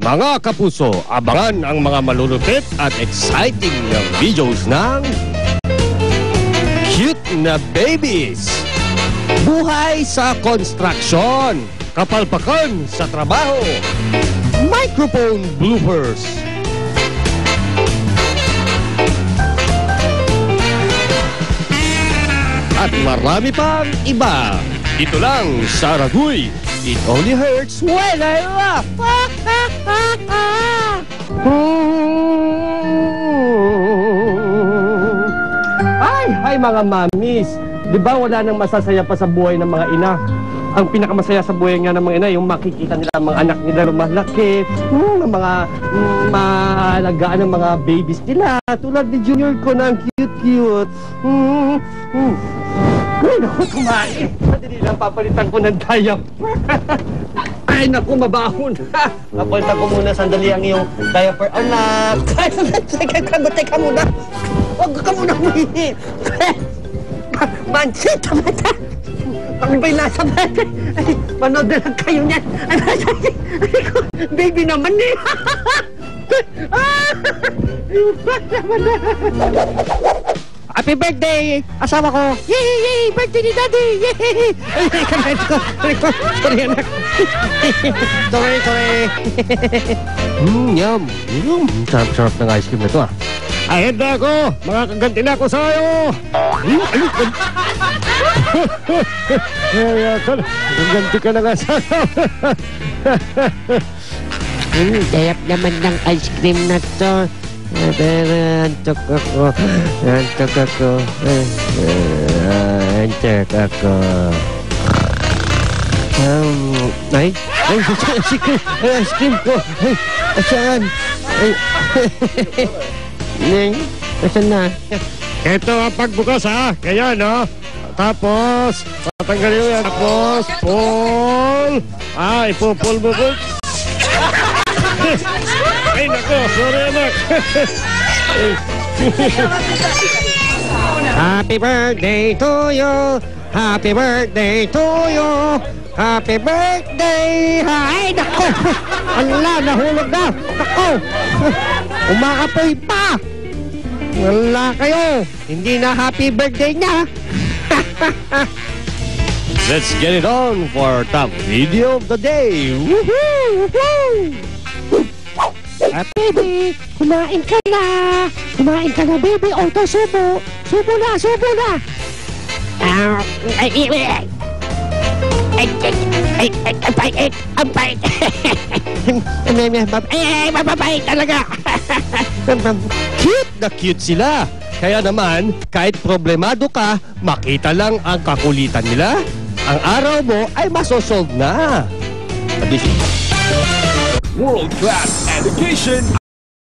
Mga kapuso, abangan ang mga malulupit at exciting na videos ng Cute na Babies, buhay sa construction, kapalpakan sa trabaho, microphone bloopers, at marami pang iba. Dito lang sa Ragoy. It only hurts when I laugh. Ay, mga mamis. Di ba wala nang masasaya pa sa buhay ng mga ina? Ang pinakamasaya sa buhay nga ng mga ina, yung makikita nila ang mga anak nila lumalaki, mga maalagaan ng mga babies nila. Tulad ni Junior ko na ang cute-cute. Ay, naku, kumain. Madali lang papalitan ko ng diaper. Ay, naku, mabahon. Papalitan ko muna sandali ang iyong diaper. Anak! Teka muna. Huwag ka muna humihi. Mansit, mata. Ang ba'y nasa bete? Ay, manood na lang kayo niyan. Ay, baby naman eh. Happy birthday, asawa ko! Yay! Birthday ni Daddy! Yay! Ay, kanain ko! Sorry, anak! Sorry! Yum! Sarap-sarap ng ice cream na ito, ah! Ahead na ako! Mga kaganti na ako sa iyo! Kaganti ka na nga sa iyo! Dayap naman ng ice cream na ito! Pero antok ako. Ay, ice cream ko. Ay, saan? Ay, asan na? Ito ang pagbukas, ha? Kaya, no? Tapos, tatanggalin mo yan. Tapos, pull. Ipupul mo po. Ay, nako, sorry, anak. Happy birthday to you. Happy birthday to you. Happy birthday. Ay, nako. Ala, nahulog na. Nako. Umakapoy pa. Wala kayo. Hindi na happy birthday na. Let's get it on for top video of the day. Woohoo! Woohoo! Baby, kumain ka na. Kumain ka na, baby. O, ito, subo. Subo na. Ang bait. Mababait talaga. Cute na cute sila. Kaya naman, kahit problemado ka, makita lang ang kakulitan nila, ang araw mo ay masosolve na. World-class education